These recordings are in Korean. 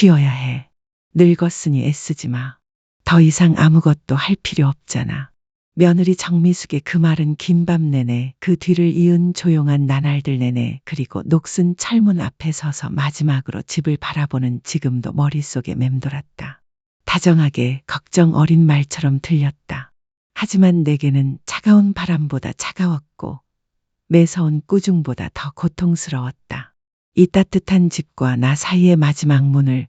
쉬어야 해. 늙었으니 애쓰지 마. 더 이상 아무것도 할 필요 없잖아. 며느리 정미숙의 그 말은 긴 밤 내내, 그 뒤를 이은 조용한 나날들 내내, 그리고 녹슨 철문 앞에 서서 마지막으로 집을 바라보는 지금도 머릿속에 맴돌았다. 다정하게 걱정 어린 말처럼 들렸다. 하지만 내게는 차가운 바람보다 차가웠고 매서운 꾸중보다 더 고통스러웠다. 이 따뜻한 집과 나 사이의 마지막 문을,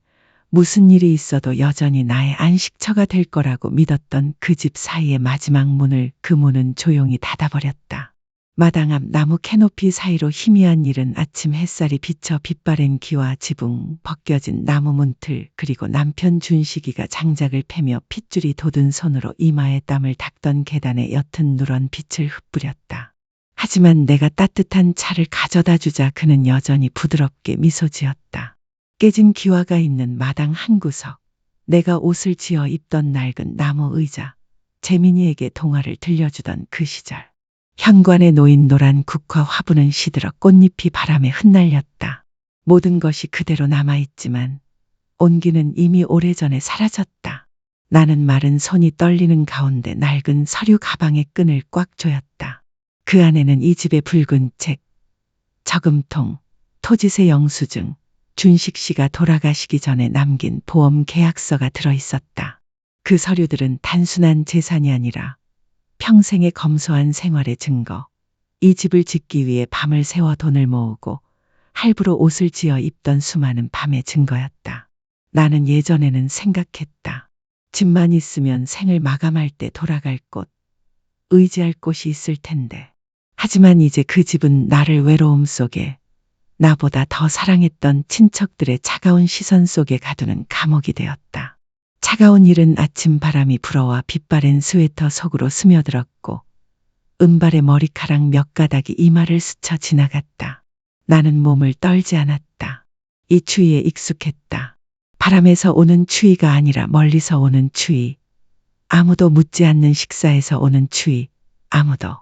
무슨 일이 있어도 여전히 나의 안식처가 될 거라고 믿었던 그 집 사이의 마지막 문을, 그 문은 조용히 닫아버렸다. 마당 앞 나무 캐노피 사이로 희미한 이른 아침 햇살이 비쳐 빛바랜 기와 지붕, 벗겨진 나무 문틀, 그리고 남편 준식이가 장작을 패며 핏줄이 돋은 손으로 이마에 땀을 닦던 계단의 옅은 누런 빛을 흩뿌렸다. 하지만 내가 따뜻한 차를 가져다 주자 그는 여전히 부드럽게 미소 지었다. 깨진 기와가 있는 마당 한 구석, 내가 옷을 지어 입던 낡은 나무 의자, 재민이에게 동화를 들려주던 그 시절. 현관에 놓인 노란 국화 화분은 시들어 꽃잎이 바람에 흩날렸다. 모든 것이 그대로 남아있지만 온기는 이미 오래전에 사라졌다. 나는 마른 손이 떨리는 가운데 낡은 서류 가방의 끈을 꽉 조였다. 그 안에는 이 집의 붉은 책, 저금통, 토지세 영수증, 준식 씨가 돌아가시기 전에 남긴 보험 계약서가 들어있었다. 그 서류들은 단순한 재산이 아니라 평생의 검소한 생활의 증거, 이 집을 짓기 위해 밤을 새워 돈을 모으고 할부로 옷을 지어 입던 수많은 밤의 증거였다. 나는 예전에는 생각했다. 집만 있으면 생을 마감할 때 돌아갈 곳, 의지할 곳이 있을 텐데. 하지만 이제 그 집은 나를 외로움 속에, 나보다 더 사랑했던 친척들의 차가운 시선 속에 가두는 감옥이 되었다. 차가운 이른 아침 바람이 불어와 빛바랜 스웨터 속으로 스며들었고 은발의 머리카락 몇 가닥이 이마를 스쳐 지나갔다. 나는 몸을 떨지 않았다. 이 추위에 익숙했다. 바람에서 오는 추위가 아니라 멀리서 오는 추위. 아무도 묻지 않는 식사에서 오는 추위. 아무도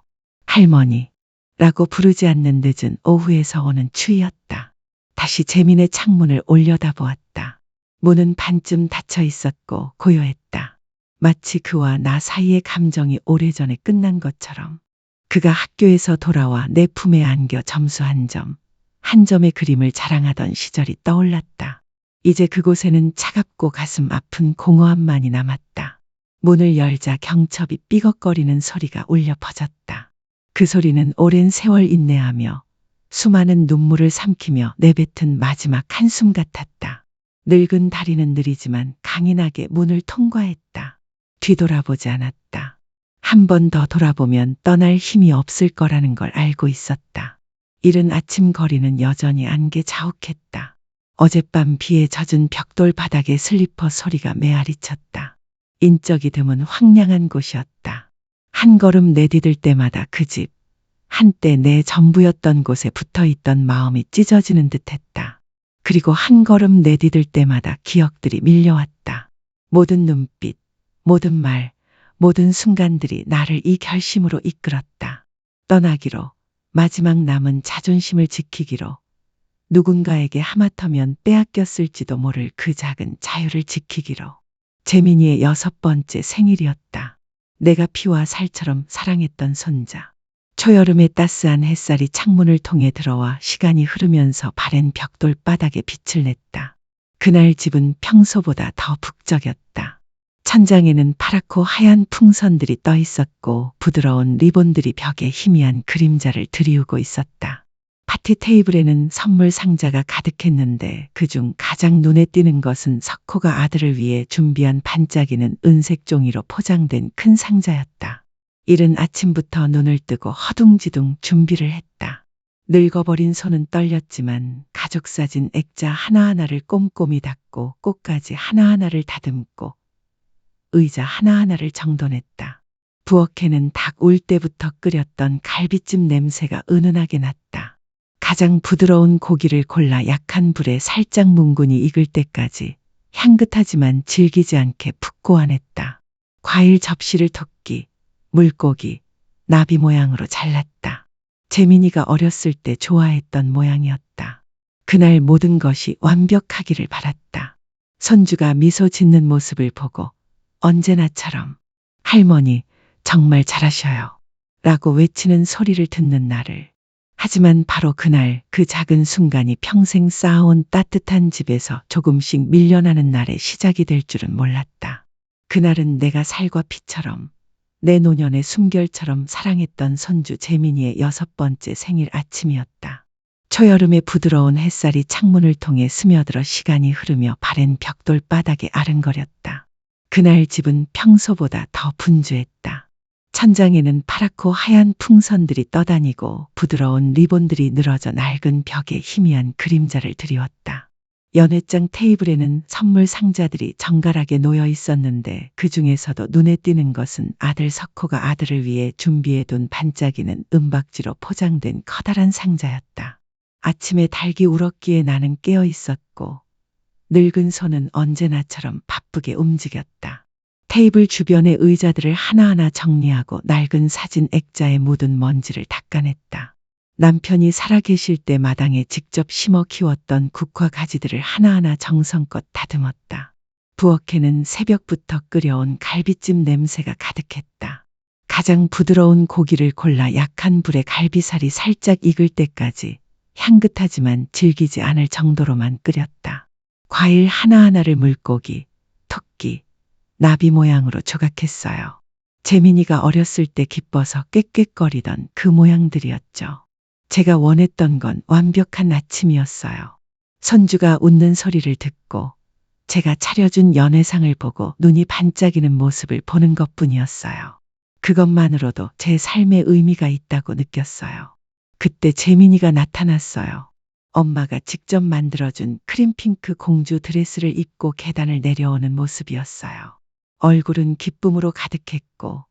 할머니라고 부르지 않는 늦은 오후에서 오는 추위였다. 다시 재민의 창문을 올려다보았다. 문은 반쯤 닫혀 있었고 고요했다. 마치 그와 나 사이의 감정이 오래전에 끝난 것처럼. 그가 학교에서 돌아와 내 품에 안겨 점수 한 점, 한 점의 그림을 자랑하던 시절이 떠올랐다. 이제 그곳에는 차갑고 가슴 아픈 공허함만이 남았다. 문을 열자 경첩이 삐걱거리는 소리가 울려 퍼졌다. 그 소리는 오랜 세월 인내하며 수많은 눈물을 삼키며 내뱉은 마지막 한숨 같았다. 늙은 다리는 느리지만 강인하게 문을 통과했다. 뒤돌아보지 않았다. 한 번 더 돌아보면 떠날 힘이 없을 거라는 걸 알고 있었다. 이른 아침 거리는 여전히 안개 자욱했다. 어젯밤 비에 젖은 벽돌 바닥에 슬리퍼 소리가 메아리쳤다. 인적이 드문 황량한 곳이었다. 한 걸음 내디딜 때마다 그 집, 한때 내 전부였던 곳에 붙어있던 마음이 찢어지는 듯했다. 그리고 한 걸음 내디딜 때마다 기억들이 밀려왔다. 모든 눈빛, 모든 말, 모든 순간들이 나를 이 결심으로 이끌었다. 떠나기로, 마지막 남은 자존심을 지키기로, 누군가에게 하마터면 빼앗겼을지도 모를 그 작은 자유를 지키기로. 재민이의 6번째 생일이었다. 내가 피와 살처럼 사랑했던 손자. 초여름의 따스한 햇살이 창문을 통해 들어와 시간이 흐르면서 바랜 벽돌 바닥에 빛을 냈다. 그날 집은 평소보다 더 북적였다. 천장에는 파랗고 하얀 풍선들이 떠 있었고 부드러운 리본들이 벽에 희미한 그림자를 드리우고 있었다. 파티 테이블에는 선물 상자가 가득했는데 그중 가장 눈에 띄는 것은 석호가 아들을 위해 준비한 반짝이는 은색 종이로 포장된 큰 상자였다. 이른 아침부터 눈을 뜨고 허둥지둥 준비를 했다. 늙어버린 손은 떨렸지만 가족사진 액자 하나하나를 꼼꼼히 닫고 꽃가지 하나하나를 다듬고 의자 하나하나를 정돈했다. 부엌에는 닭 울 때부터 끓였던 갈비찜 냄새가 은은하게 났다. 가장 부드러운 고기를 골라 약한 불에 살짝 뭉근히 익을 때까지 향긋하지만 질기지 않게 푹 고안했다. 과일 접시를 토끼, 물고기, 나비 모양으로 잘랐다. 재민이가 어렸을 때 좋아했던 모양이었다. 그날 모든 것이 완벽하기를 바랐다. 손주가 미소 짓는 모습을 보고 언제나처럼 할머니 정말 잘하셔요 라고 외치는 소리를 듣는 나를. 하지만 바로 그날 그 작은 순간이 평생 쌓아온 따뜻한 집에서 조금씩 밀려나는 날의 시작이 될 줄은 몰랐다. 그날은 내가 살과 피처럼 내 노년의 숨결처럼 사랑했던 손주 재민이의 6번째 생일 아침이었다. 초여름의 부드러운 햇살이 창문을 통해 스며들어 시간이 흐르며 바랜 벽돌 바닥에 아른거렸다. 그날 집은 평소보다 더 분주했다. 천장에는 파랗고 하얀 풍선들이 떠다니고 부드러운 리본들이 늘어져 낡은 벽에 희미한 그림자를 드리웠다. 연회장 테이블에는 선물 상자들이 정갈하게 놓여 있었는데 그 중에서도 눈에 띄는 것은 아들 석호가 아들을 위해 준비해둔 반짝이는 은박지로 포장된 커다란 상자였다. 아침에 닭이 울었기에 나는 깨어 있었고 늙은 손은 언제나처럼 바쁘게 움직였다. 테이블 주변의 의자들을 하나하나 정리하고 낡은 사진 액자에 묻은 먼지를 닦아냈다. 남편이 살아계실 때 마당에 직접 심어 키웠던 국화 가지들을 하나하나 정성껏 다듬었다. 부엌에는 새벽부터 끓여온 갈비찜 냄새가 가득했다. 가장 부드러운 고기를 골라 약한 불에 갈비살이 살짝 익을 때까지 향긋하지만 질기지 않을 정도로만 끓였다. 과일 하나하나를 물고기, 토끼, 나비 모양으로 조각했어요. 재민이가 어렸을 때 기뻐서 꽥꽥거리던 그 모양들이었죠. 제가 원했던 건 완벽한 아침이었어요. 손주가 웃는 소리를 듣고 제가 차려준 연회상을 보고 눈이 반짝이는 모습을 보는 것뿐이었어요. 그것만으로도 제 삶에 의미가 있다고 느꼈어요. 그때 재민이가 나타났어요. 엄마가 직접 만들어준 크림핑크 공주 드레스를 입고 계단을 내려오는 모습이었어요. 얼굴은 기쁨으로 가득했고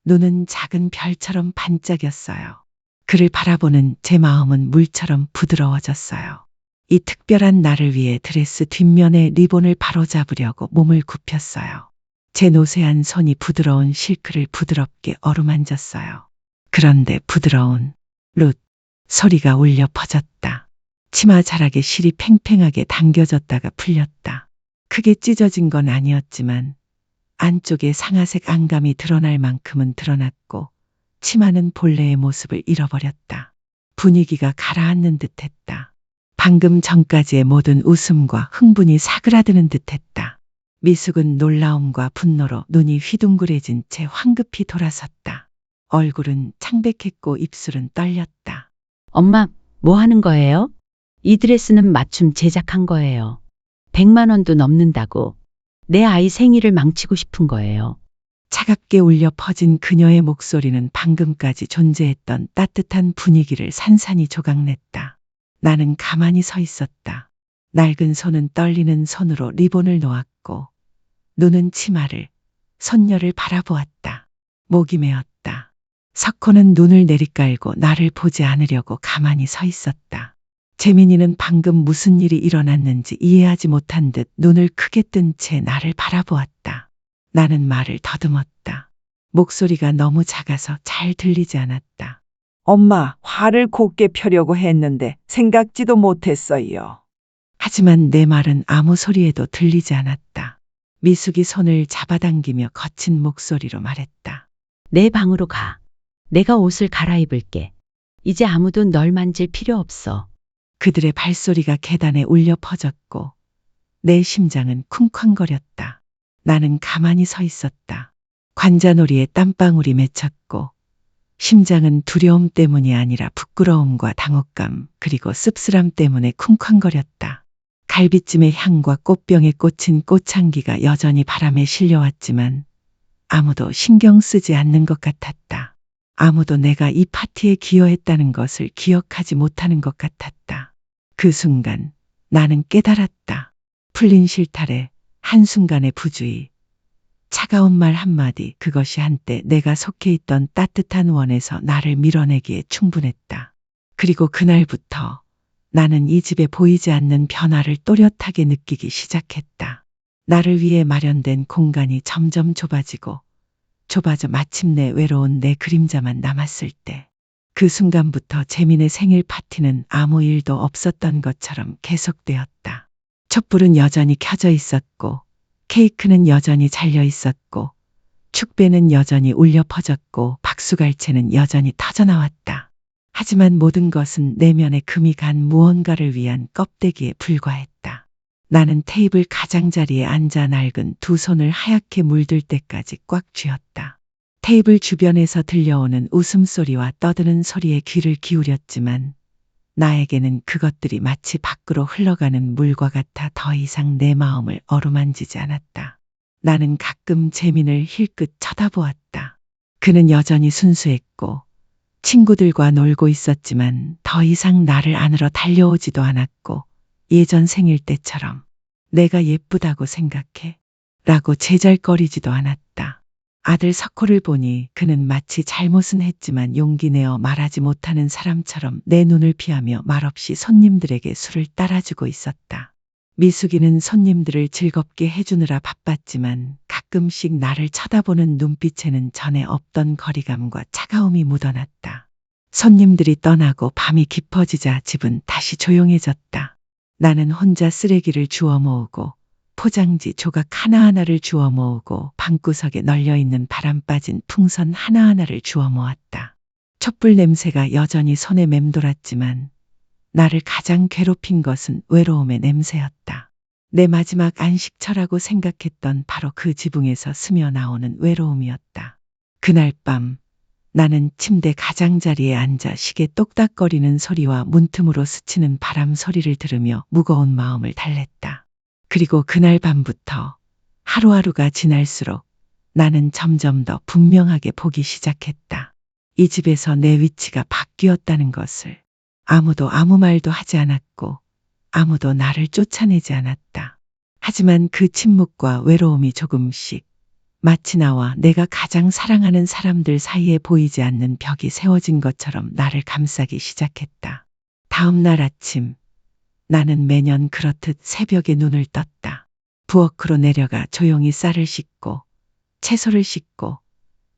눈은 작은 별처럼 반짝였어요. 그를 바라보는 제 마음은 물처럼 부드러워졌어요. 이 특별한 날을 위해 드레스 뒷면에 리본을 바로잡으려고 몸을 굽혔어요. 제 노쇠한 손이 부드러운 실크를 부드럽게 어루만졌어요. 그런데 부드러운 룻 소리가 울려 퍼졌다. 치마 자락에 실이 팽팽하게 당겨졌다가 풀렸다. 크게 찢어진 건 아니었지만 안쪽에 상아색 안감이 드러날 만큼은 드러났고 치마는 본래의 모습을 잃어버렸다. 분위기가 가라앉는 듯했다. 방금 전까지의 모든 웃음과 흥분이 사그라드는 듯했다. 미숙은 놀라움과 분노로 눈이 휘둥그레진 채 황급히 돌아섰다. 얼굴은 창백했고 입술은 떨렸다. 엄마, 뭐 하는 거예요? 이 드레스는 맞춤 제작한 거예요. 100만 원도 넘는다고. 내 아이 생일을 망치고 싶은 거예요. 차갑게 울려 퍼진 그녀의 목소리는 방금까지 존재했던 따뜻한 분위기를 산산이 조각냈다. 나는 가만히 서 있었다. 낡은 손은 떨리는 손으로 리본을 놓았고 눈은 치마를, 손녀를 바라보았다. 목이 메었다. 석호는 눈을 내리깔고 나를 보지 않으려고 가만히 서 있었다. 재민이는 방금 무슨 일이 일어났는지 이해하지 못한 듯 눈을 크게 뜬 채 나를 바라보았다. 나는 말을 더듬었다. 목소리가 너무 작아서 잘 들리지 않았다. 엄마, 화를 곱게 펴려고 했는데 생각지도 못했어요. 하지만 내 말은 아무 소리에도 들리지 않았다. 미숙이 손을 잡아당기며 거친 목소리로 말했다. 내 방으로 가. 내가 옷을 갈아입을게. 이제 아무도 널 만질 필요 없어. 그들의 발소리가 계단에 울려 퍼졌고 내 심장은 쿵쾅거렸다. 나는 가만히 서 있었다. 관자놀이에 땀방울이 맺혔고 심장은 두려움 때문이 아니라 부끄러움과 당혹감 그리고 씁쓸함 때문에 쿵쾅거렸다. 갈비찜의 향과 꽃병에 꽂힌 꽃향기가 여전히 바람에 실려왔지만 아무도 신경 쓰지 않는 것 같았다. 아무도 내가 이 파티에 기여했다는 것을 기억하지 못하는 것 같았다. 그 순간 나는 깨달았다. 풀린 실타래, 한순간의 부주의, 차가운 말 한마디, 그것이 한때 내가 속해 있던 따뜻한 원에서 나를 밀어내기에 충분했다. 그리고 그날부터 나는 이 집에 보이지 않는 변화를 또렷하게 느끼기 시작했다. 나를 위해 마련된 공간이 점점 좁아져 마침내 외로운 내 그림자만 남았을 때, 그 순간부터 재민의 생일 파티는 아무 일도 없었던 것처럼 계속되었다. 촛불은 여전히 켜져 있었고, 케이크는 여전히 잘려 있었고, 축배는 여전히 울려 퍼졌고, 박수갈채는 여전히 터져나왔다. 하지만 모든 것은 내면에 금이 간 무언가를 위한 껍데기에 불과했다. 나는 테이블 가장자리에 앉아 낡은 두 손을 하얗게 물들 때까지 꽉 쥐었다. 테이블 주변에서 들려오는 웃음소리와 떠드는 소리에 귀를 기울였지만 나에게는 그것들이 마치 밖으로 흘러가는 물과 같아 더 이상 내 마음을 어루만지지 않았다. 나는 가끔 재민을 힐끗 쳐다보았다. 그는 여전히 순수했고 친구들과 놀고 있었지만 더 이상 나를 안으러 달려오지도 않았고 예전 생일 때처럼 내가 예쁘다고 생각해 라고 제잘거리지도 않았다. 아들 석호를 보니 그는 마치 잘못은 했지만 용기 내어 말하지 못하는 사람처럼 내 눈을 피하며 말없이 손님들에게 술을 따라주고 있었다. 미숙이는 손님들을 즐겁게 해주느라 바빴지만 가끔씩 나를 쳐다보는 눈빛에는 전에 없던 거리감과 차가움이 묻어났다. 손님들이 떠나고 밤이 깊어지자 집은 다시 조용해졌다. 나는 혼자 쓰레기를 주워 모으고 포장지 조각 하나하나를 주워 모으고 방구석에 널려있는 바람 빠진 풍선 하나하나를 주워 모았다. 촛불 냄새가 여전히 손에 맴돌았지만 나를 가장 괴롭힌 것은 외로움의 냄새였다. 내 마지막 안식처라고 생각했던 바로 그 지붕에서 스며 나오는 외로움이었다. 그날 밤 나는 침대 가장자리에 앉아 시계 똑딱거리는 소리와 문틈으로 스치는 바람 소리를 들으며 무거운 마음을 달랬다. 그리고 그날 밤부터 하루하루가 지날수록 나는 점점 더 분명하게 보기 시작했다. 이 집에서 내 위치가 바뀌었다는 것을. 아무도 아무 말도 하지 않았고 아무도 나를 쫓아내지 않았다. 하지만 그 침묵과 외로움이 조금씩 마치 나와 내가 가장 사랑하는 사람들 사이에 보이지 않는 벽이 세워진 것처럼 나를 감싸기 시작했다. 다음 날 아침 나는 매년 그렇듯 새벽에 눈을 떴다. 부엌으로 내려가 조용히 쌀을 씻고 채소를 씻고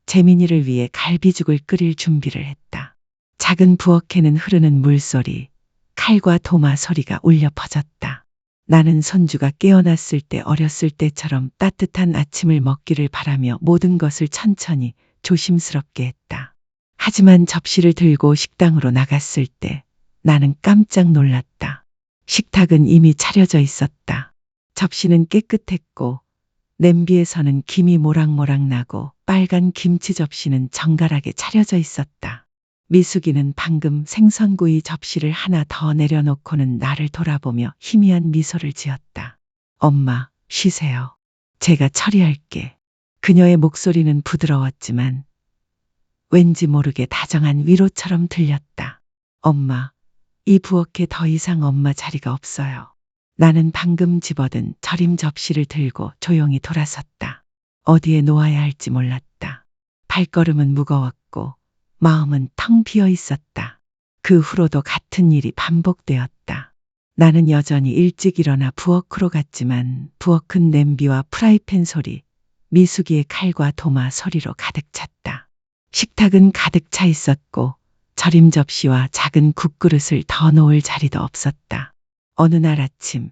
재민이를 위해 갈비죽을 끓일 준비를 했다. 작은 부엌에는 흐르는 물소리, 칼과 도마 소리가 울려 퍼졌다. 나는 손주가 깨어났을 때 어렸을 때처럼 따뜻한 아침을 먹기를 바라며 모든 것을 천천히 조심스럽게 했다. 하지만 접시를 들고 식당으로 나갔을 때 나는 깜짝 놀랐다. 식탁은 이미 차려져 있었다. 접시는 깨끗했고 냄비에서는 김이 모락모락 나고 빨간 김치 접시는 정갈하게 차려져 있었다. 미숙이는 방금 생선구이 접시를 하나 더 내려놓고는 나를 돌아보며 희미한 미소를 지었다. 엄마, 쉬세요. 제가 처리할게. 그녀의 목소리는 부드러웠지만 왠지 모르게 다정한 위로처럼 들렸다. 엄마, 이 부엌에 더 이상 엄마 자리가 없어요. 나는 방금 집어든 절임 접시를 들고 조용히 돌아섰다. 어디에 놓아야 할지 몰랐다. 발걸음은 무거웠고 마음은 텅 비어 있었다. 그 후로도 같은 일이 반복되었다. 나는 여전히 일찍 일어나 부엌으로 갔지만 부엌은 냄비와 프라이팬 소리, 미숙이의 칼과 도마 소리로 가득 찼다. 식탁은 가득 차 있었고 절임 접시와 작은 국그릇을 더 놓을 자리도 없었다. 어느 날 아침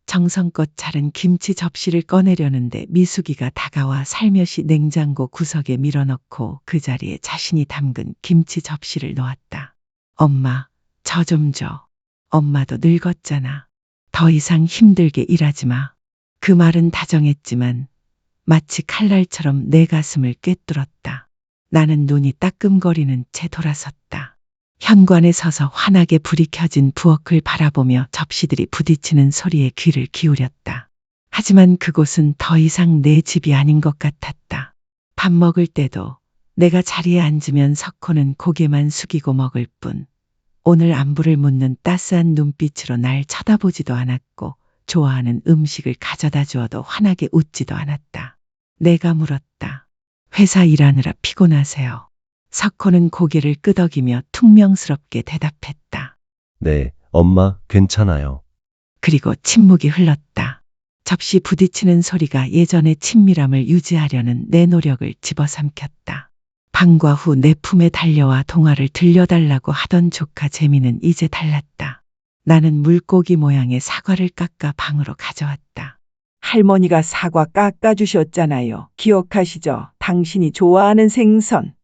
정성껏 차른 김치 접시를 꺼내려는데 미숙이가 다가와 살며시 냉장고 구석에 밀어넣고 그 자리에 자신이 담근 김치 접시를 놓았다. 엄마, 저 좀 줘. 엄마도 늙었잖아. 더 이상 힘들게 일하지 마. 그 말은 다정했지만 마치 칼날처럼 내 가슴을 꿰뚫었다. 나는 눈이 따끔거리는 채 돌아섰다. 현관에 서서 환하게 불이 켜진 부엌을 바라보며 접시들이 부딪히는 소리에 귀를 기울였다. 하지만 그곳은 더 이상 내 집이 아닌 것 같았다. 밥 먹을 때도 내가 자리에 앉으면 석호는 고개만 숙이고 먹을 뿐 오늘 안부를 묻는 따스한 눈빛으로 날 쳐다보지도 않았고 좋아하는 음식을 가져다 주어도 환하게 웃지도 않았다. 내가 물었다. 회사 일하느라 피곤하세요? 석호는 고개를 끄덕이며 퉁명스럽게 대답했다. 네, 엄마, 괜찮아요. 그리고 침묵이 흘렀다. 접시 부딪히는 소리가 예전의 친밀함을 유지하려는 내 노력을 집어삼켰다. 방과 후 내 품에 달려와 동화를 들려달라고 하던 조카 재미는 이제 달랐다. 나는 물고기 모양의 사과를 깎아 방으로 가져왔다. 할머니가 사과 깎아주셨잖아요. 기억하시죠? 당신이 좋아하는 생선.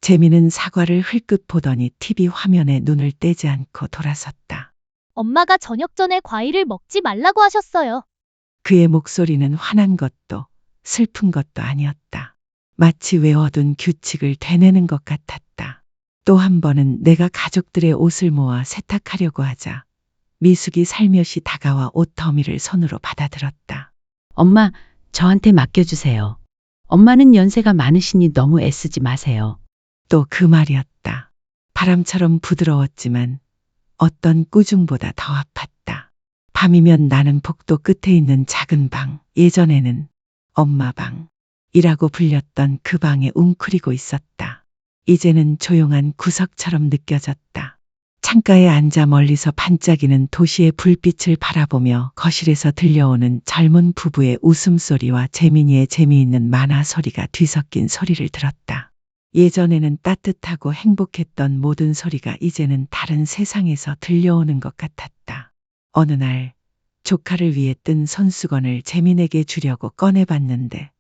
재미는 사과를 흘끗 보더니 TV 화면에 눈을 떼지 않고 돌아섰다. 엄마가 저녁 전에 과일을 먹지 말라고 하셨어요. 그의 목소리는 화난 것도 슬픈 것도 아니었다. 마치 외워둔 규칙을 되뇌는 것 같았다. 또 한 번은 내가 가족들의 옷을 모아 세탁하려고 하자 미숙이 살며시 다가와 옷 더미를 손으로 받아들었다. 엄마, 저한테 맡겨주세요. 엄마는 연세가 많으시니 너무 애쓰지 마세요. 또 그 말이었다. 바람처럼 부드러웠지만 어떤 꾸중보다 더 아팠다. 밤이면 나는 복도 끝에 있는 작은 방, 예전에는 엄마 방이라고 불렸던 그 방에 웅크리고 있었다. 이제는 조용한 구석처럼 느껴졌다. 창가에 앉아 멀리서 반짝이는 도시의 불빛을 바라보며 거실에서 들려오는 젊은 부부의 웃음소리와 재민이의 재미있는 만화 소리가 뒤섞인 소리를 들었다. 예전에는 따뜻하고 행복했던 모든 소리가 이제는 다른 세상에서 들려오는 것 같았다. 어느 날 조카를 위해 뜬 손수건을 재민에게 주려고 꺼내봤는데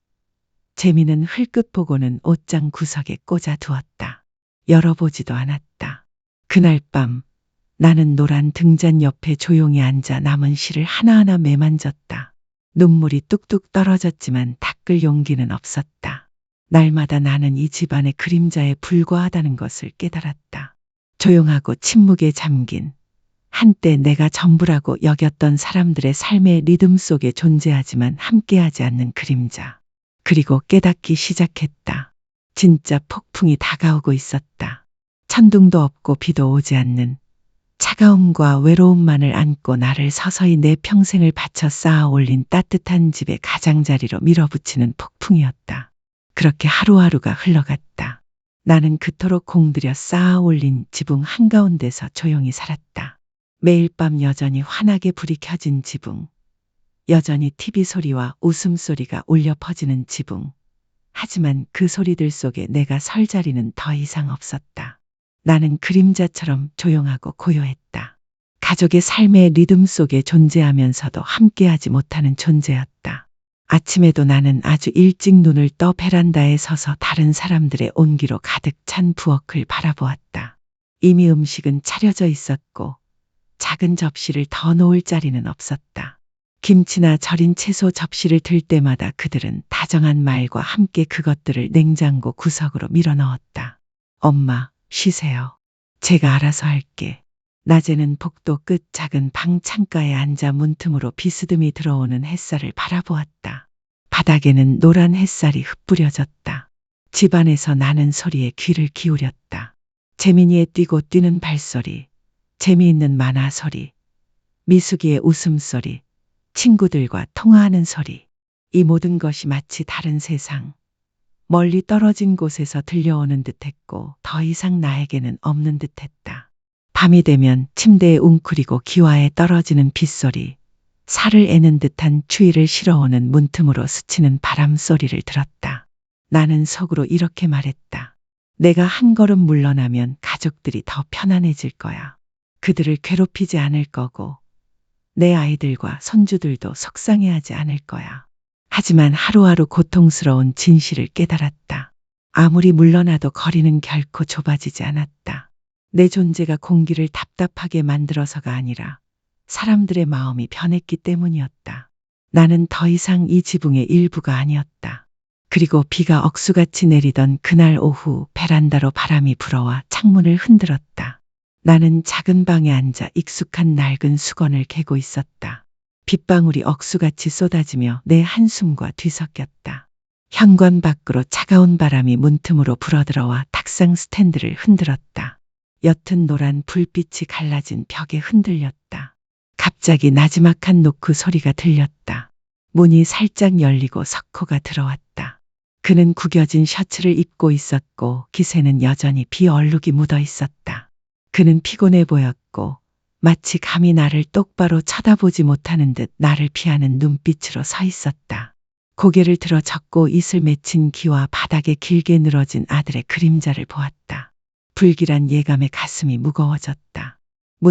재민은 흘끗 보고는 옷장 구석에 꽂아 두었다. 열어보지도 않았다. 그날 밤 나는 노란 등잔 옆에 조용히 앉아 남은 실을 하나하나 매만졌다. 눈물이 뚝뚝 떨어졌지만 닦을 용기는 없었다. 날마다 나는 이 집안의 그림자에 불과하다는 것을 깨달았다. 조용하고 침묵에 잠긴 한때 내가 전부라고 여겼던 사람들의 삶의 리듬 속에 존재하지만 함께하지 않는 그림자. 그리고 깨닫기 시작했다. 진짜 폭풍이 다가오고 있었다. 천둥도 없고 비도 오지 않는 차가움과 외로움만을 안고 나를 서서히 내 평생을 바쳐 쌓아 올린 따뜻한 집의 가장자리로 밀어붙이는 폭풍이었다. 그렇게 하루하루가 흘러갔다. 나는 그토록 공들여 쌓아 올린 지붕 한가운데서 조용히 살았다. 매일 밤 여전히 환하게 불이 켜진 지붕. 여전히 TV 소리와 웃음소리가 울려 퍼지는 지붕. 하지만 그 소리들 속에 내가 설 자리는 더 이상 없었다. 나는 그림자처럼 조용하고 고요했다. 가족의 삶의 리듬 속에 존재하면서도 함께하지 못하는 존재였다. 아침에도 나는 아주 일찍 눈을 떠 베란다에 서서 다른 사람들의 온기로 가득 찬 부엌을 바라보았다. 이미 음식은 차려져 있었고 작은 접시를 더 놓을 자리는 없었다. 김치나 절인 채소 접시를 들 때마다 그들은 다정한 말과 함께 그것들을 냉장고 구석으로 밀어 넣었다. 엄마, 쉬세요. 제가 알아서 할게. 낮에는 복도 끝 작은 방 창가에 앉아 문틈으로 비스듬히 들어오는 햇살을 바라보았다. 바닥에는 노란 햇살이 흩뿌려졌다. 집안에서 나는 소리에 귀를 기울였다. 재민이의 뛰고 뛰는 발소리, 재미있는 만화 소리, 미숙이의 웃음소리, 친구들과 통화하는 소리. 이 모든 것이 마치 다른 세상, 멀리 떨어진 곳에서 들려오는 듯했고 더 이상 나에게는 없는 듯했다. 밤이 되면 침대에 웅크리고 기와에 떨어지는 빗소리, 살을 애는 듯한 추위를 실어오는 문틈으로 스치는 바람 소리를 들었다. 나는 속으로 이렇게 말했다. 내가 한 걸음 물러나면 가족들이 더 편안해질 거야. 그들을 괴롭히지 않을 거고 내 아이들과 손주들도 속상해하지 않을 거야. 하지만 하루하루 고통스러운 진실을 깨달았다. 아무리 물러나도 거리는 결코 좁아지지 않았다. 내 존재가 공기를 답답하게 만들어서가 아니라 사람들의 마음이 변했기 때문이었다. 나는 더 이상 이 지붕의 일부가 아니었다. 그리고 비가 억수같이 내리던 그날 오후 베란다로 바람이 불어와 창문을 흔들었다. 나는 작은 방에 앉아 익숙한 낡은 수건을 개고 있었다. 빗방울이 억수같이 쏟아지며 내 한숨과 뒤섞였다. 현관 밖으로 차가운 바람이 문틈으로 불어들어와 탁상 스탠드를 흔들었다. 옅은 노란 불빛이 갈라진 벽에 흔들렸다. 갑자기 나지막한 노크 소리가 들렸다. 문이 살짝 열리고 석호가 들어왔다. 그는 구겨진 셔츠를 입고 있었고 기세는 여전히 비 얼룩이 묻어 있었다. 그는 피곤해 보였고 마치 감히 나를 똑바로 쳐다보지 못하는 듯 나를 피하는 눈빛으로 서 있었다. 고개를 들어 젖고 이슬 맺힌 귀와 바닥에 길게 늘어진 아들의 그림자를 보았다. 불길한 예감에 가슴이 무거워졌다.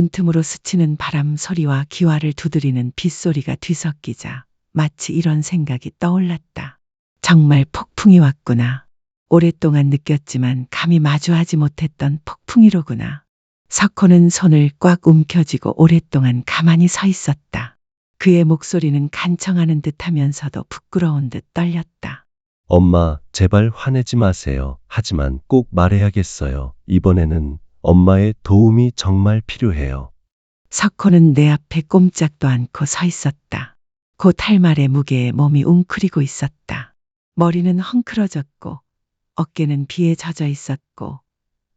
문틈으로 스치는 바람 소리와 기와를 두드리는 빗소리가 뒤섞이자 마치 이런 생각이 떠올랐다. 정말 폭풍이 왔구나. 오랫동안 느꼈지만 감히 마주하지 못했던 폭풍이로구나. 석호는 손을 꽉 움켜쥐고 오랫동안 가만히 서 있었다. 그의 목소리는 간청하는 듯하면서도 부끄러운 듯 떨렸다. 엄마, 제발 화내지 마세요. 하지만 꼭 말해야겠어요. 이번에는 엄마의 도움이 정말 필요해요. 석호는 내 앞에 꼼짝도 않고 서 있었다. 곧 할 말의 무게에 몸이 웅크리고 있었다. 머리는 헝클어졌고 어깨는 비에 젖어 있었고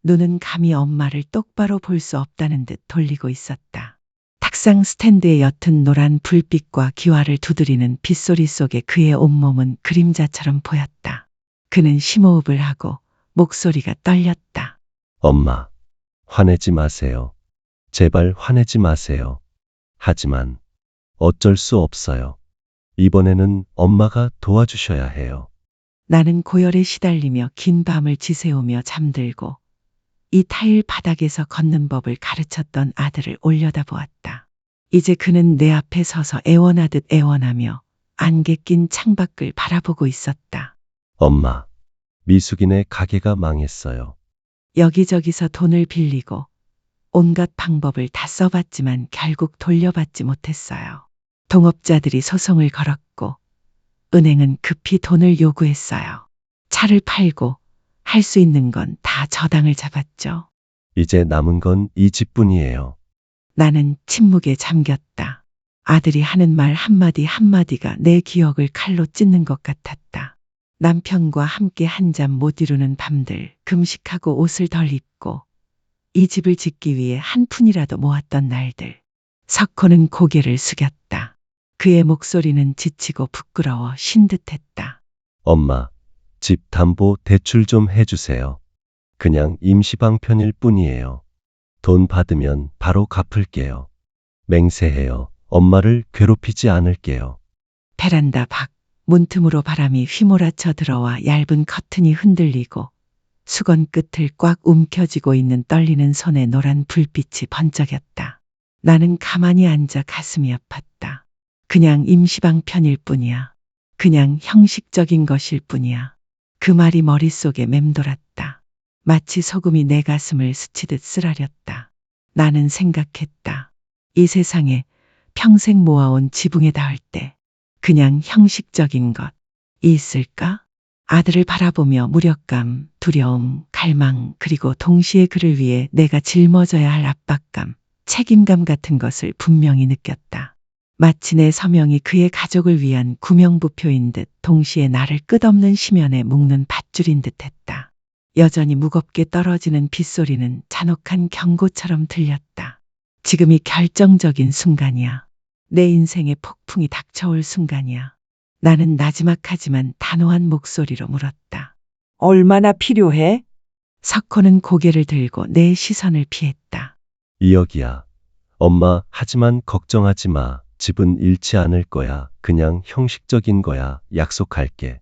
눈은 감히 엄마를 똑바로 볼 수 없다는 듯 돌리고 있었다. 탁상 스탠드의 옅은 노란 불빛과 기와를 두드리는 빗소리 속에 그의 온몸은 그림자처럼 보였다. 그는 심호흡을 하고 목소리가 떨렸다. 엄마, 화내지 마세요. 제발 화내지 마세요. 하지만 어쩔 수 없어요. 이번에는 엄마가 도와주셔야 해요. 나는 고열에 시달리며 긴 밤을 지새우며 잠들고 이 타일 바닥에서 걷는 법을 가르쳤던 아들을 올려다보았다. 이제 그는 내 앞에 서서 애원하듯 애원하며 안개 낀 창밖을 바라보고 있었다. 엄마, 미숙인의 가게가 망했어요. 여기저기서 돈을 빌리고 온갖 방법을 다 써봤지만 결국 돌려받지 못했어요. 동업자들이 소송을 걸었고 은행은 급히 돈을 요구했어요. 차를 팔고 할 수 있는 건 다 저당을 잡았죠. 이제 남은 건 이 집뿐이에요. 나는 침묵에 잠겼다. 아들이 하는 말 한마디 한마디가 내 기억을 칼로 찢는 것 같았다. 남편과 함께 한 잠 못 이루는 밤들, 금식하고 옷을 덜 입고 이 집을 짓기 위해 한 푼이라도 모았던 날들. 석호는 고개를 숙였다. 그의 목소리는 지치고 부끄러워 쉰 듯했다. 엄마, 집 담보 대출 좀 해주세요. 그냥 임시방편일 뿐이에요. 돈 받으면 바로 갚을게요. 맹세해요. 엄마를 괴롭히지 않을게요. 베란다 밖 문틈으로 바람이 휘몰아쳐 들어와 얇은 커튼이 흔들리고 수건 끝을 꽉 움켜쥐고 있는 떨리는 손에 노란 불빛이 번쩍였다. 나는 가만히 앉아 가슴이 아팠다. 그냥 임시방편일 뿐이야. 그냥 형식적인 것일 뿐이야. 그 말이 머릿속에 맴돌았다. 마치 소금이 내 가슴을 스치듯 쓰라렸다. 나는 생각했다. 이 세상에 평생 모아온 지붕에 닿을 때 그냥 형식적인 것이 있을까? 아들을 바라보며 무력감, 두려움, 갈망, 그리고 동시에 그를 위해 내가 짊어져야 할 압박감, 책임감 같은 것을 분명히 느꼈다. 마치 내 서명이 그의 가족을 위한 구명부표인 듯 동시에 나를 끝없는 심연에 묶는 밧줄인 듯 했다. 여전히 무겁게 떨어지는 빗소리는 잔혹한 경고처럼 들렸다. 지금이 결정적인 순간이야. 내 인생의 폭풍이 닥쳐올 순간이야. 나는 나지막하지만 단호한 목소리로 물었다. 얼마나 필요해? 석호는 고개를 들고 내 시선을 피했다. 2억이야. 엄마, 하지만 걱정하지 마. 집은 잃지 않을 거야. 그냥 형식적인 거야. 약속할게.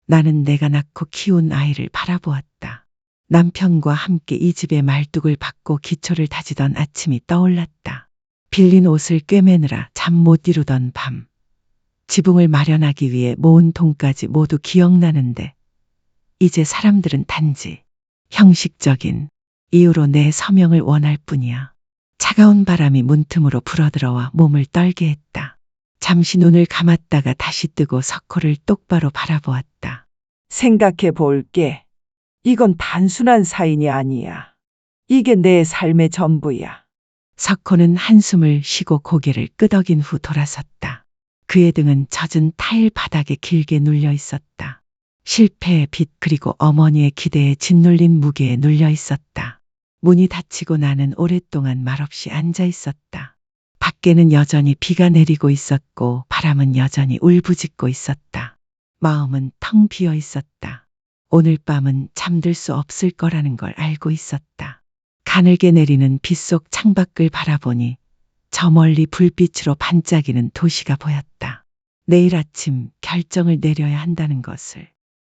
나는 내가 낳고 키운 아이를 바라보았다. 남편과 함께 이 집의 말뚝을 받고 기초를 다지던 아침이 떠올랐다. 빌린 옷을 꿰매느라 잠 못 이루던 밤. 지붕을 마련하기 위해 모은 돈까지 모두 기억나는데 이제 사람들은 단지 형식적인 이유로 내 서명을 원할 뿐이야. 차가운 바람이 문틈으로 불어들어와 몸을 떨게 했다. 잠시 눈을 감았다가 다시 뜨고 석호를 똑바로 바라보았다. 생각해 볼게. 이건 단순한 사인이 아니야. 이게 내 삶의 전부야. 석호는 한숨을 쉬고 고개를 끄덕인 후 돌아섰다. 그의 등은 젖은 타일 바닥에 길게 눌려 있었다. 실패의 빛 그리고 어머니의 기대에 짓눌린 무게에 눌려 있었다. 문이 닫히고 나는 오랫동안 말없이 앉아 있었다. 밖에는 여전히 비가 내리고 있었고 바람은 여전히 울부짖고 있었다. 마음은 텅 비어 있었다. 오늘 밤은 잠들 수 없을 거라는 걸 알고 있었다. 가늘게 내리는 빗속 창밖을 바라보니 저 멀리 불빛으로 반짝이는 도시가 보였다. 내일 아침 결정을 내려야 한다는 것을.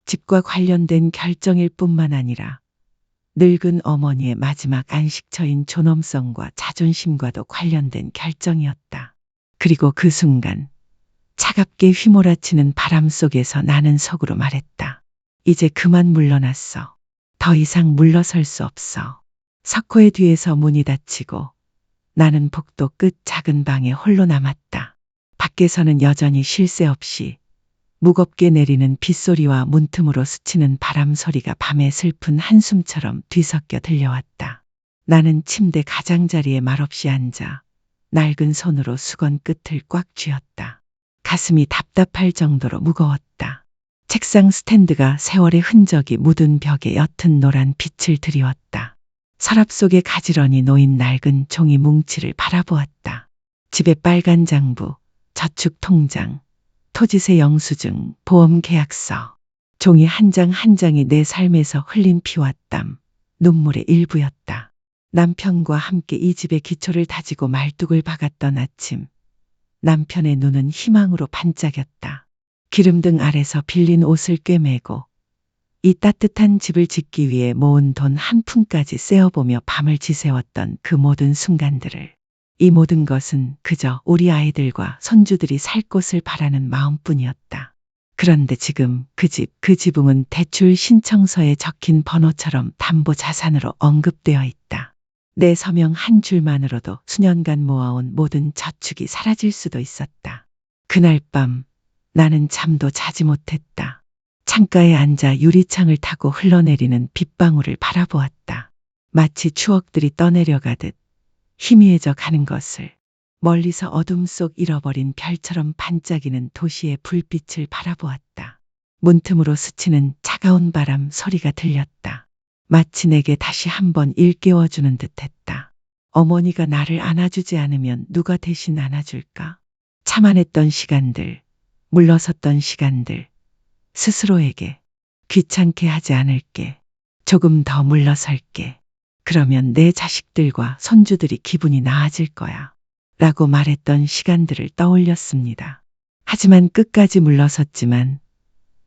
집과 관련된 결정일 뿐만 아니라 늙은 어머니의 마지막 안식처인 존엄성과 자존심과도 관련된 결정이었다. 그리고 그 순간 차갑게 휘몰아치는 바람 속에서 나는 속으로 말했다. 이제 그만 물러났어. 더 이상 물러설 수 없어. 석호의 뒤에서 문이 닫히고 나는 복도 끝 작은 방에 홀로 남았다. 밖에서는 여전히 쉴 새 없이 무겁게 내리는 빗소리와 문틈으로 스치는 바람 소리가 밤의 슬픈 한숨처럼 뒤섞여 들려왔다. 나는 침대 가장자리에 말없이 앉아 낡은 손으로 수건 끝을 꽉 쥐었다. 가슴이 답답할 정도로 무거웠다. 책상 스탠드가 세월의 흔적이 묻은 벽에 옅은 노란 빛을 드리웠다. 서랍 속에 가지런히 놓인 낡은 종이 뭉치를 바라보았다. 집에 빨간 장부, 저축 통장, 토지세 영수증, 보험 계약서, 종이 한 장 한 장이 내 삶에서 흘린 피와 땀, 눈물의 일부였다. 남편과 함께 이 집의 기초를 다지고 말뚝을 박았던 아침, 남편의 눈은 희망으로 반짝였다. 기름등 아래서 빌린 옷을 꿰매고 이 따뜻한 집을 짓기 위해 모은 돈 한 푼까지 쎄어보며 밤을 지새웠던 그 모든 순간들을, 이 모든 것은 그저 우리 아이들과 손주들이 살 곳을 바라는 마음뿐이었다. 그런데 지금 그 집, 그 지붕은 대출 신청서에 적힌 번호처럼 담보 자산으로 언급되어 있다. 내 서명 한 줄만으로도 수년간 모아온 모든 저축이 사라질 수도 있었다. 그날 밤 나는 잠도 자지 못했다. 창가에 앉아 유리창을 타고 흘러내리는 빗방울을 바라보았다. 마치 추억들이 떠내려가듯 희미해져 가는 것을, 멀리서 어둠 속 잃어버린 별처럼 반짝이는 도시의 불빛을 바라보았다. 문틈으로 스치는 차가운 바람 소리가 들렸다. 마치 내게 다시 한번 일깨워주는 듯했다. 어머니가 나를 안아주지 않으면 누가 대신 안아줄까? 참아냈던 시간들, 물러섰던 시간들, 스스로에게 귀찮게 하지 않을게. 조금 더 물러설게. 그러면 내 자식들과 손주들이 기분이 나아질 거야. 라고 말했던 시간들을 떠올렸습니다. 하지만 끝까지 물러섰지만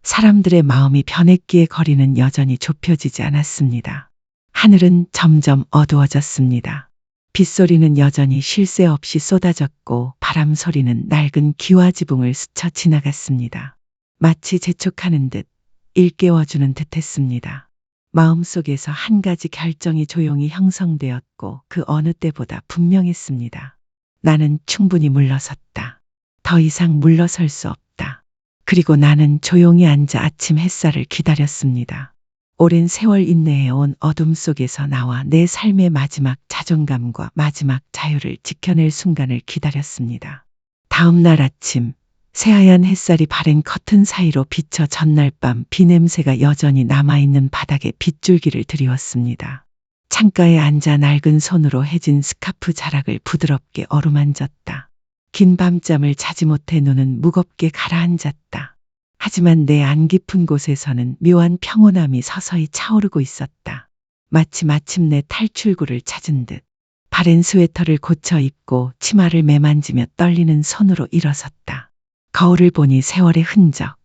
사람들의 마음이 변했기에 거리는 여전히 좁혀지지 않았습니다. 하늘은 점점 어두워졌습니다. 빗소리는 여전히 쉴 새 없이 쏟아졌고 바람 소리는 낡은 기와 지붕을 스쳐 지나갔습니다. 마치 재촉하는 듯 일깨워주는 듯했습니다. 마음속에서 한 가지 결정이 조용히 형성되었고 그 어느 때보다 분명했습니다. 나는 충분히 물러섰다. 더 이상 물러설 수 없다. 그리고 나는 조용히 앉아 아침 햇살을 기다렸습니다. 오랜 세월 인내해온 어둠 속에서 나와 내 삶의 마지막 자존감과 마지막 자유를 지켜낼 순간을 기다렸습니다. 다음 날 아침, 새하얀 햇살이 바랜 커튼 사이로 비쳐 전날 밤 비 냄새가 여전히 남아있는 바닥에 빗줄기를 드리웠습니다. 창가에 앉아 낡은 손으로 해진 스카프 자락을 부드럽게 어루만졌다. 긴 밤잠을 자지 못해 눈은 무겁게 가라앉았다. 하지만 내 안 깊은 곳에서는 묘한 평온함이 서서히 차오르고 있었다. 마치 마침내 탈출구를 찾은 듯 바랜 스웨터를 고쳐 입고 치마를 매만지며 떨리는 손으로 일어섰다. 거울을 보니 세월의 흔적,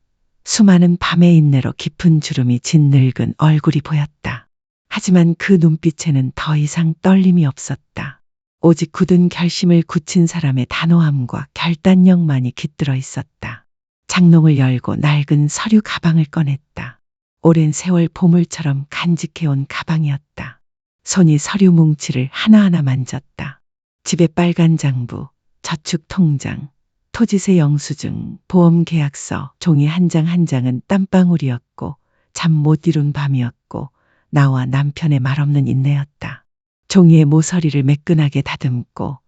수많은 밤의 인내로 깊은 주름이 진 늙은 얼굴이 보였다. 하지만 그 눈빛에는 더 이상 떨림이 없었다. 오직 굳은 결심을 굳힌 사람의 단호함과 결단력만이 깃들어 있었다. 장롱을 열고 낡은 서류 가방을 꺼냈다. 오랜 세월 보물처럼 간직해온 가방이었다. 손이 서류 뭉치를 하나하나 만졌다. 집에 빨간 장부, 저축 통장, 토지세 영수증, 보험 계약서, 종이 한 장 한 장은 땀방울이었고 잠 못 이룬 밤이었고 나와 남편의 말없는 인내였다. 종이의 모서리를 매끈하게 다듬고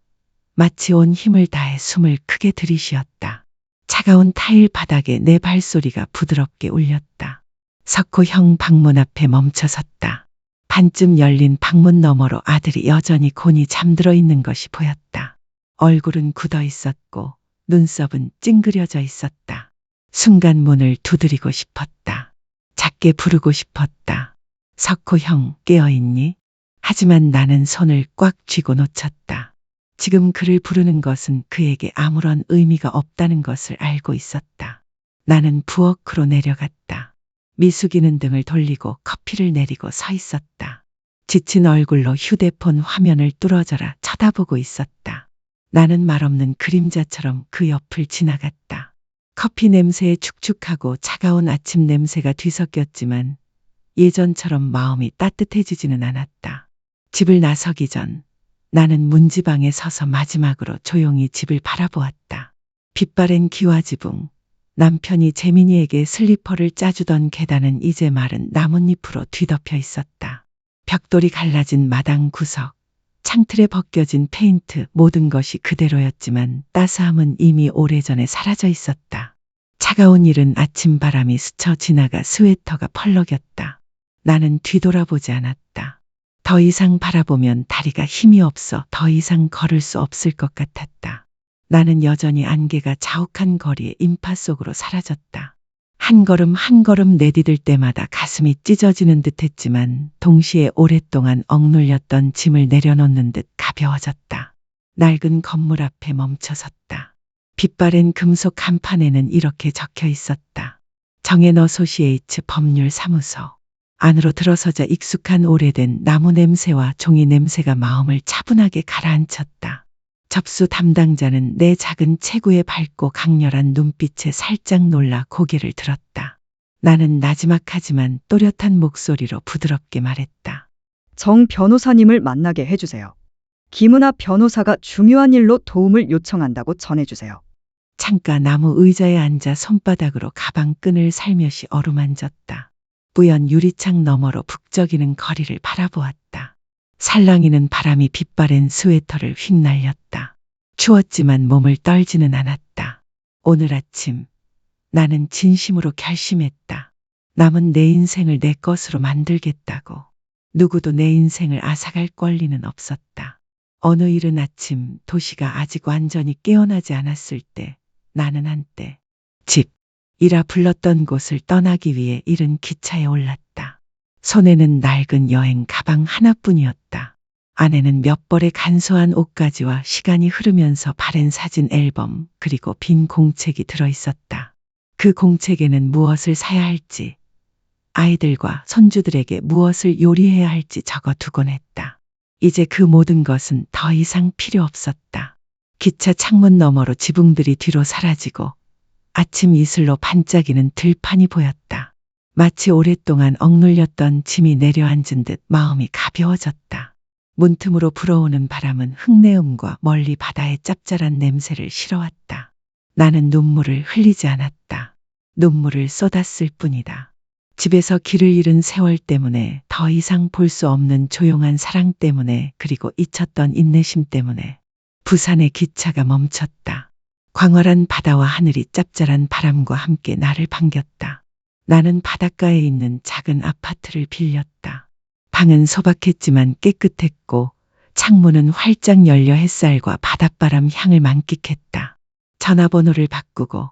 마치 온 힘을 다해 숨을 크게 들이쉬었다. 차가운 타일 바닥에 내 발소리가 부드럽게 울렸다. 석호 형 방문 앞에 멈춰섰다. 반쯤 열린 방문 너머로 아들이 여전히 곤히 잠들어 있는 것이 보였다. 얼굴은 굳어 있었고 눈썹은 찡그려져 있었다. 순간 문을 두드리고 싶었다. 작게 부르고 싶었다. 석호 형, 깨어있니? 하지만 나는 손을 꽉 쥐고 놓쳤다. 지금 그를 부르는 것은 그에게 아무런 의미가 없다는 것을 알고 있었다. 나는 부엌으로 내려갔다. 미숙이는 등을 돌리고 커피를 내리고 서 있었다. 지친 얼굴로 휴대폰 화면을 뚫어져라 쳐다보고 있었다. 나는 말없는 그림자처럼 그 옆을 지나갔다. 커피 냄새에 축축하고 차가운 아침 냄새가 뒤섞였지만 예전처럼 마음이 따뜻해지지는 않았다. 집을 나서기 전 나는 문지방에 서서 마지막으로 조용히 집을 바라보았다. 빛바랜 기와지붕, 남편이 재민이에게 슬리퍼를 짜주던 계단은 이제 마른 나뭇잎으로 뒤덮여 있었다. 벽돌이 갈라진 마당 구석, 창틀에 벗겨진 페인트, 모든 것이 그대로였지만 따스함은 이미 오래전에 사라져 있었다. 차가운 이른 아침 바람이 스쳐 지나가 스웨터가 펄럭였다. 나는 뒤돌아보지 않았다. 더 이상 바라보면 다리가 힘이 없어 더 이상 걸을 수 없을 것 같았다. 나는 여전히 안개가 자욱한 거리의 인파 속으로 사라졌다. 한 걸음 한 걸음 내디딜 때마다 가슴이 찢어지는 듯 했지만 동시에 오랫동안 억눌렸던 짐을 내려놓는 듯 가벼워졌다. 낡은 건물 앞에 멈춰섰다. 빛바랜 금속 간판에는 이렇게 적혀 있었다. 정앤어소시에이츠 법률사무소. 안으로 들어서자 익숙한 오래된 나무 냄새와 종이 냄새가 마음을 차분하게 가라앉혔다. 접수 담당자는 내 작은 체구에 밝고 강렬한 눈빛에 살짝 놀라 고개를 들었다. 나는 나지막하지만 또렷한 목소리로 부드럽게 말했다. 정 변호사님을 만나게 해주세요. 김은아 변호사가 중요한 일로 도움을 요청한다고 전해주세요. 창가 나무 의자에 앉아 손바닥으로 가방 끈을 살며시 어루만졌다. 뿌연 유리창 너머로 북적이는 거리를 바라보았다. 살랑이는 바람이 빛바랜 스웨터를 휙날렸다. 추웠지만 몸을 떨지는 않았다. 오늘 아침 나는 진심으로 결심했다. 남은 내 인생을 내 것으로 만들겠다고. 누구도 내 인생을 앗아갈 권리는 없었다. 어느 이른 아침 도시가 아직 완전히 깨어나지 않았을 때 나는 한때 집이라 불렀던 곳을 떠나기 위해 이른 기차에 올랐다. 손에는 낡은 여행 가방 하나뿐이었다. 안에는 몇 벌의 간소한 옷가지와 시간이 흐르면서 바랜 사진 앨범 그리고 빈 공책이 들어있었다. 그 공책에는 무엇을 사야 할지, 아이들과 손주들에게 무엇을 요리해야 할지 적어두곤 했다. 이제 그 모든 것은 더 이상 필요 없었다. 기차 창문 너머로 지붕들이 뒤로 사라지고 아침 이슬로 반짝이는 들판이 보였다. 마치 오랫동안 억눌렸던 짐이 내려앉은 듯 마음이 가벼워졌다. 문틈으로 불어오는 바람은 흙내음과 멀리 바다의 짭짤한 냄새를 실어왔다. 나는 눈물을 흘리지 않았다. 눈물을 쏟았을 뿐이다. 집에서 길을 잃은 세월 때문에, 더 이상 볼 수 없는 조용한 사랑 때문에, 그리고 잊혔던 인내심 때문에 부산의 기차가 멈췄다. 광활한 바다와 하늘이 짭짤한 바람과 함께 나를 반겼다. 나는 바닷가에 있는 작은 아파트를 빌렸다. 방은 소박했지만 깨끗했고 창문은 활짝 열려 햇살과 바닷바람 향을 만끽했다. 전화번호를 바꾸고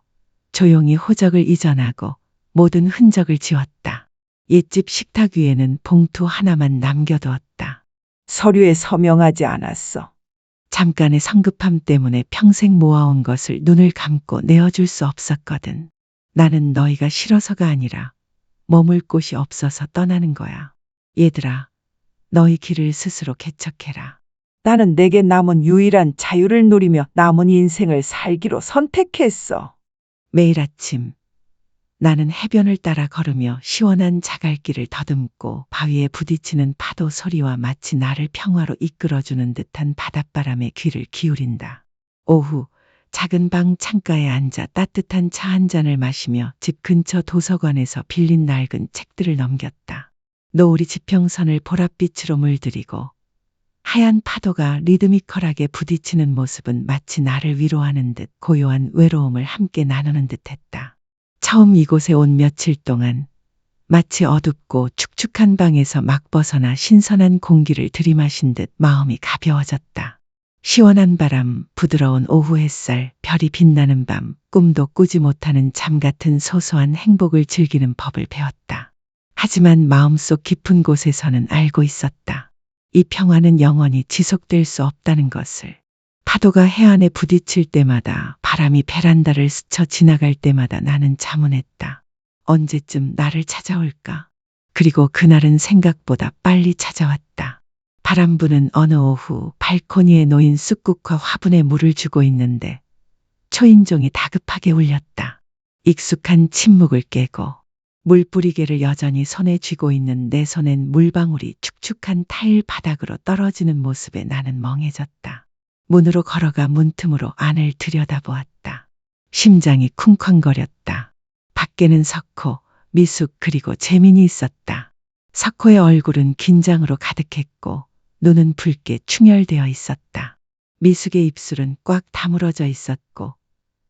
조용히 호적을 이전하고 모든 흔적을 지웠다. 옛집 식탁 위에는 봉투 하나만 남겨두었다. 서류에 서명하지 않았어. 잠깐의 성급함 때문에 평생 모아온 것을 눈을 감고 내어줄 수 없었거든. 나는 너희가 싫어서가 아니라 머물 곳이 없어서 떠나는 거야. 얘들아, 너희 길을 스스로 개척해라. 나는 내게 남은 유일한 자유를 누리며 남은 인생을 살기로 선택했어. 매일 아침 나는 해변을 따라 걸으며 시원한 자갈길을 더듬고 바위에 부딪히는 파도 소리와 마치 나를 평화로 이끌어주는 듯한 바닷바람에 귀를 기울인다. 오후 작은 방 창가에 앉아 따뜻한 차 한 잔을 마시며 집 근처 도서관에서 빌린 낡은 책들을 넘겼다. 노을이 지평선을 보랏빛으로 물들이고 하얀 파도가 리드미컬하게 부딪히는 모습은 마치 나를 위로하는 듯 고요한 외로움을 함께 나누는 듯했다. 처음 이곳에 온 며칠 동안 마치 어둡고 축축한 방에서 막 벗어나 신선한 공기를 들이마신 듯 마음이 가벼워졌다. 시원한 바람, 부드러운 오후 햇살, 별이 빛나는 밤, 꿈도 꾸지 못하는 잠 같은 소소한 행복을 즐기는 법을 배웠다. 하지만 마음속 깊은 곳에서는 알고 있었다. 이 평화는 영원히 지속될 수 없다는 것을. 파도가 해안에 부딪힐 때마다, 바람이 베란다를 스쳐 지나갈 때마다 나는 자문했다. 언제쯤 나를 찾아올까? 그리고 그날은 생각보다 빨리 찾아왔다. 바람 부는 어느 오후 발코니에 놓인 쑥국화 화분에 물을 주고 있는데 초인종이 다급하게 울렸다. 익숙한 침묵을 깨고 물뿌리개를 여전히 손에 쥐고 있는 내 손엔 물방울이 축축한 타일 바닥으로 떨어지는 모습에 나는 멍해졌다. 문으로 걸어가 문틈으로 안을 들여다보았다. 심장이 쿵쾅거렸다. 밖에는 석호, 미숙 그리고 재민이 있었다. 석호의 얼굴은 긴장으로 가득했고 눈은 붉게 충혈되어 있었다. 미숙의 입술은 꽉 다물어져 있었고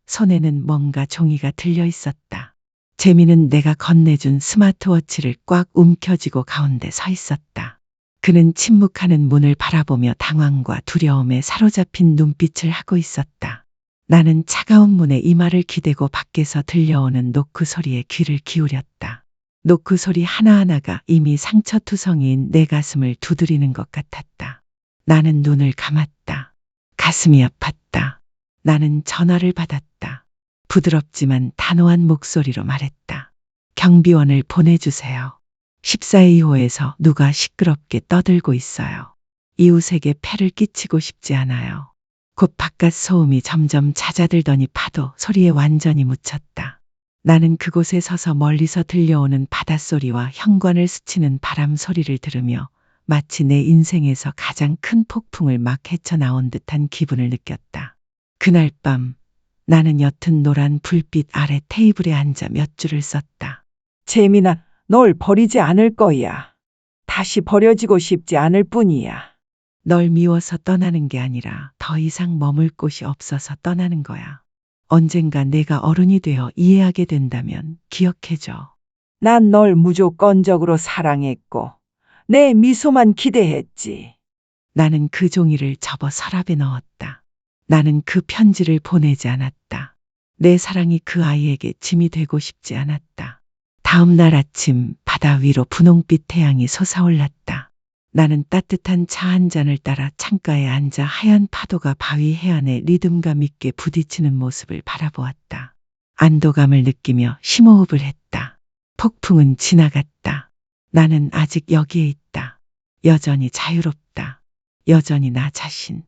손에는 뭔가 종이가 들려 있었다. 재민은 내가 건네준 스마트워치를 꽉 움켜쥐고 가운데 서 있었다. 그는 침묵하는 문을 바라보며 당황과 두려움에 사로잡힌 눈빛을 하고 있었다. 나는 차가운 문에 이마를 기대고 밖에서 들려오는 노크 소리에 귀를 기울였다. 노크 소리 하나하나가 이미 상처투성이인 내 가슴을 두드리는 것 같았다. 나는 눈을 감았다. 가슴이 아팠다. 나는 전화를 받았다. 부드럽지만 단호한 목소리로 말했다. 경비원을 보내주세요. 14A 호에서 누가 시끄럽게 떠들고 있어요. 이웃에게 폐를 끼치고 싶지 않아요. 곧 바깥 소음이 점점 잦아들더니 파도 소리에 완전히 묻혔다. 나는 그곳에 서서 멀리서 들려오는 바닷소리와 현관을 스치는 바람 소리를 들으며 마치 내 인생에서 가장 큰 폭풍을 막 헤쳐나온 듯한 기분을 느꼈다. 그날 밤 나는 옅은 노란 불빛 아래 테이블에 앉아 몇 줄을 썼다. 재민아, 널 버리지 않을 거야. 다시 버려지고 싶지 않을 뿐이야. 널 미워서 떠나는 게 아니라 더 이상 머물 곳이 없어서 떠나는 거야. 언젠가 내가 어른이 되어 이해하게 된다면 기억해줘. 난 널 무조건적으로 사랑했고 내 미소만 기대했지. 나는 그 종이를 접어 서랍에 넣었다. 나는 그 편지를 보내지 않았다. 내 사랑이 그 아이에게 짐이 되고 싶지 않았다. 다음 날 아침 바다 위로 분홍빛 태양이 솟아올랐다. 나는 따뜻한 차 한 잔을 따라 창가에 앉아 하얀 파도가 바위 해안에 리듬감 있게 부딪히는 모습을 바라보았다. 안도감을 느끼며 심호흡을 했다. 폭풍은 지나갔다. 나는 아직 여기에 있다. 여전히 자유롭다. 여전히 나 자신.